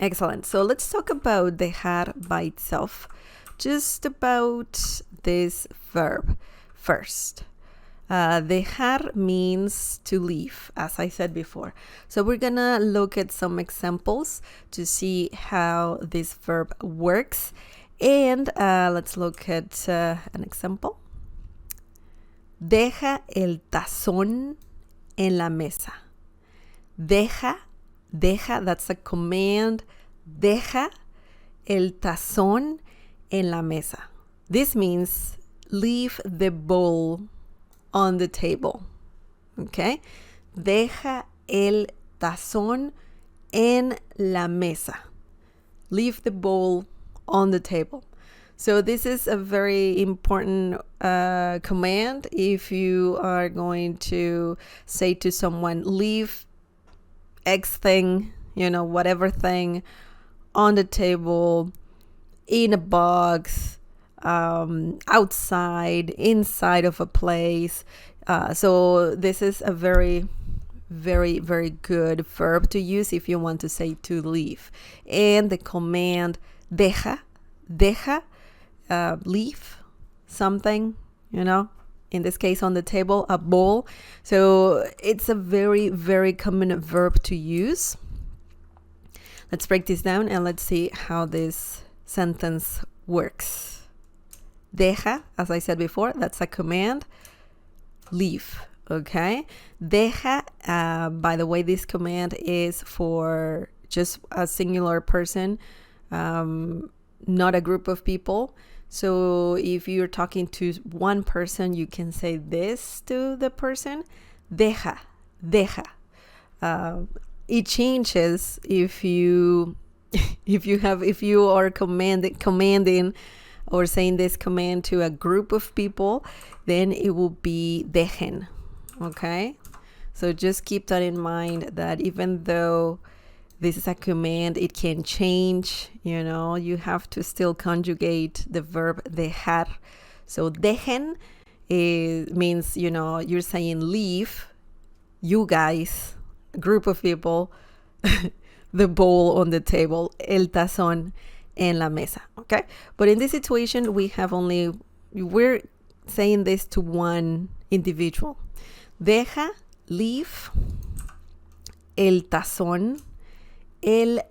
Excellent. So let's talk about dejar by itself. Just about this verb first. Dejar means to leave, as I said before. So we're gonna look at some examples to see how this verb works. And let's look at an example. Deja el tazón en la mesa. Deja, that's a command. Deja el tazón en la mesa. This means leave the bowl on the table. Okay? Deja el tazón en la mesa. Leave the bowl on the table. So this is a very important command if you are going to say to someone, leave X thing, whatever thing on the table, in a box, outside, inside of a place. So this is a very, very, very good verb to use if you want to say to leave. And the command deja, leave something, in this case on the table, a bowl. So it's a very, very common verb to use. Let's break this down and let's see how this sentence works. Deja, as I said before, that's a command. Leave, okay? Deja, by the way, this command is for just a singular person, not a group of people. So if you're talking to one person, you can say this to the person. Deja. It changes if you are commanding or saying this command to a group of people, then it will be dejen. Okay? So just keep that in mind, that even though this is a command, it can change, you have to still conjugate the verb dejar. So dejen means, you're saying leave, you guys, a group of people, the bowl on the table, el tazón en la mesa, okay? But in this situation, we're saying this to one individual. Deja, leave, el tazón, the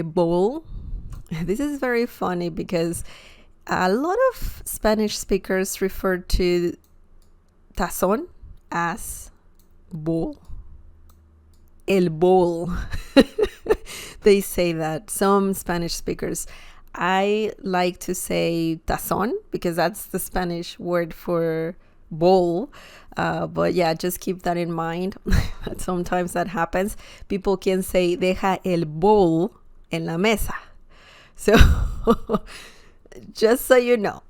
bowl. This is very funny because a lot of Spanish speakers refer to tazón as bowl. El bowl. They say that. Some Spanish speakers. I like to say tazón because that's the Spanish word for bowl. But yeah, just keep that in mind. Sometimes that happens. People can say deja el bowl en la mesa. So just so you know.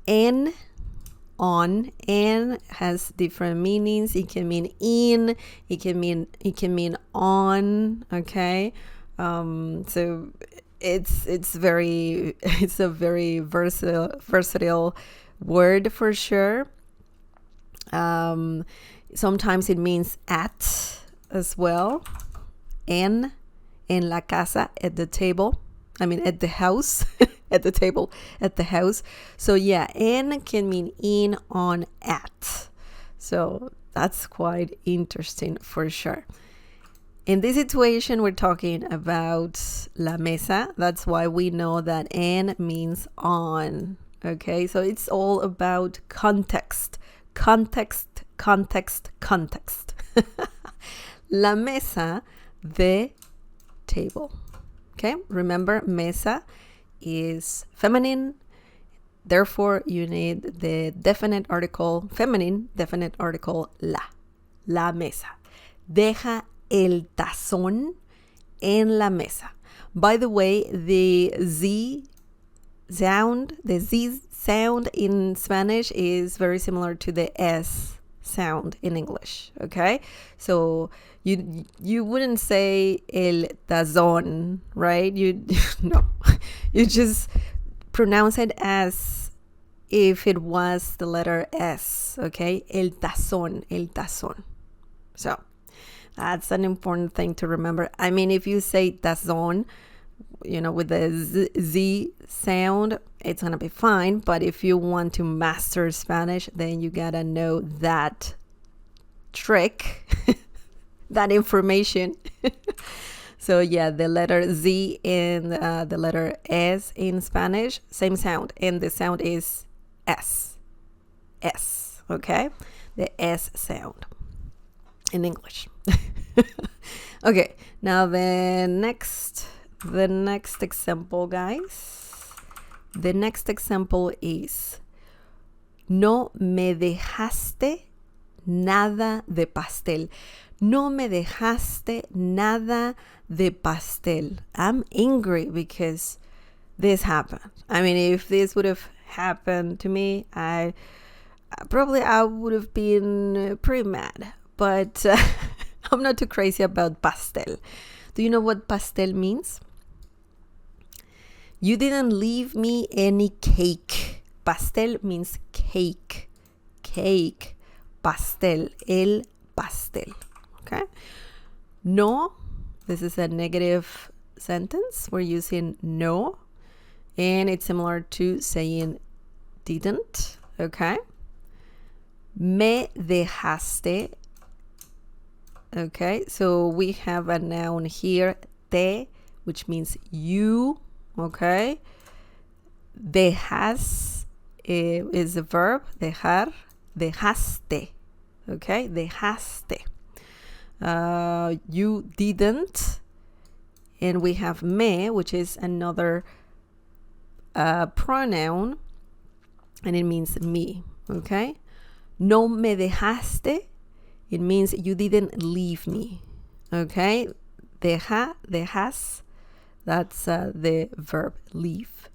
En, on, and has different meanings. It can mean in, it can mean on, okay? So it's a very versatile word for sure. Sometimes it means at as well. En la casa, at the table. At the house. At the table, at the house. So yeah, en can mean in, on, at. So that's quite interesting for sure. In this situation, we're talking about la mesa. That's why we know that en means on. Okay, so it's all about context. La mesa, the table. Okay, remember, mesa is feminine. Therefore, you need the definite article, feminine definite article, la mesa. Deja el tazón en la mesa. By the way, the Z sound in Spanish is very similar to the S sound in English, okay? So you wouldn't say el tazón, right? No. You just pronounce it as if it was the letter S, okay? El tazón. So That's an important thing to remember. I mean, if you say tazón, with the Z sound, it's going to be fine. But if you want to master Spanish, then you got to know that trick, that information. So yeah, the letter Z and the letter S in Spanish, same sound. And the sound is S. S, okay? The S sound in English. Okay, now the next example, guys. The next example is: no me dejaste nada de pastel. No me dejaste nada de pastel. I'm angry because this happened. I mean, if this would have happened to me, I would have been pretty mad. But I'm not too crazy about pastel. Do you know what pastel means? You didn't leave me any cake. Pastel means cake. Cake. Pastel. El pastel. Okay? No. This is a negative sentence. We're using no. And it's similar to saying didn't. Okay? Me dejaste. Okay, so we have a noun here, te, which means you. Okay, dejas is a verb, dejar, dejaste. Okay, dejaste. You didn't. And we have me, which is another pronoun, and it means me. Okay, no me dejaste. It means you didn't leave me. Okay, dejas, that's the verb leave.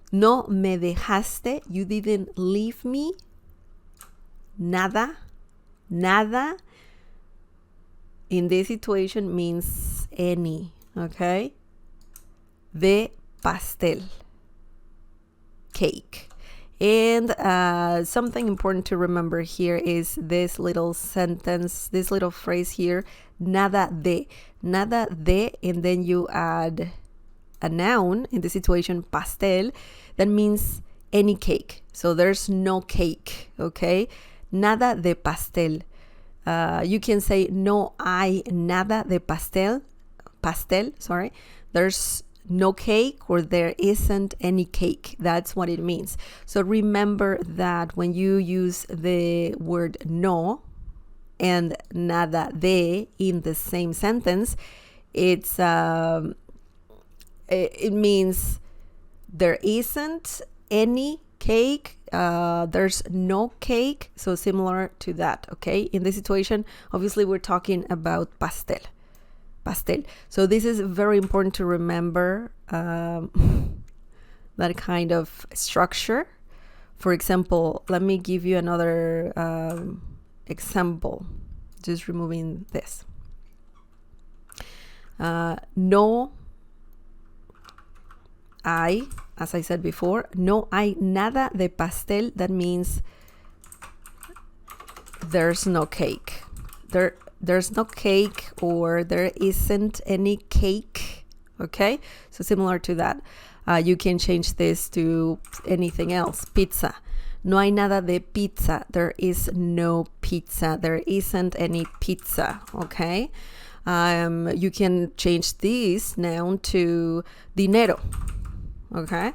No me dejaste, you didn't leave me. Nada, nada in this situation means any. Okay, de pastel, cake. And something important to remember here is this little sentence, this little phrase here, nada de. Nada de, and then you add a noun, in the situation pastel, that means any cake. So there's no cake, okay? Nada de pastel. You can say no hay nada de pastel. Pastel, sorry. There's no cake, or there isn't any cake. That's what it means. So remember that when you use the word no and nada de in the same sentence, it means there isn't any cake, there's no cake. So similar to that. Okay, in this situation, obviously we're talking about pastel. So this is very important to remember, that kind of structure. For example, let me give you another example, just removing this. No hay, as I said before, no hay nada de pastel. That means there's no cake. There's no cake, or there isn't any cake. Okay, so similar to that, you can change this to anything else. Pizza. No hay nada de pizza. There is no pizza. There isn't any pizza. Okay, you can change this noun to dinero. Okay,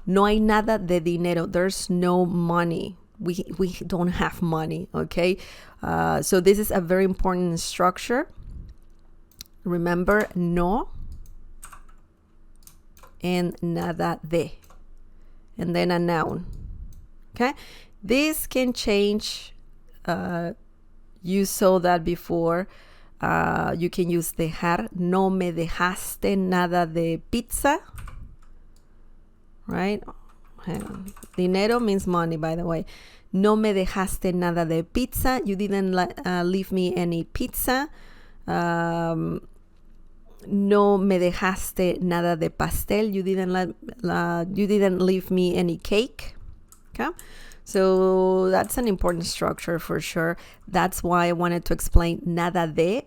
no hay nada de dinero. There's no money. We don't have money. Okay, so this is a very important structure. Remember, no and nada de, and then a noun. Okay, this can change. You saw that before. You can use dejar. No me dejaste nada de pizza. Right? Hang on. Dinero means money, by the way. No me dejaste nada de pizza. You didn't leave me any pizza. No me dejaste nada de pastel. You didn't leave me any cake. Okay, So that's an important structure for sure. That's why I wanted to explain nada de,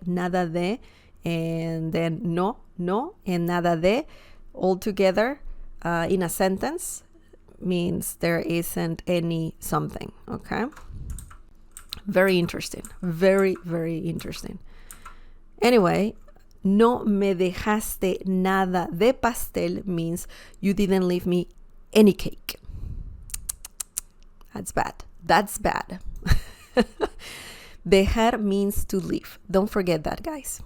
and then no, and nada de all together in a sentence means there isn't any something, okay? Very interesting. Very, very interesting. Anyway, no me dejaste nada de pastel means you didn't leave me any cake. That's bad. That's bad. Dejar means to leave. Don't forget that, guys.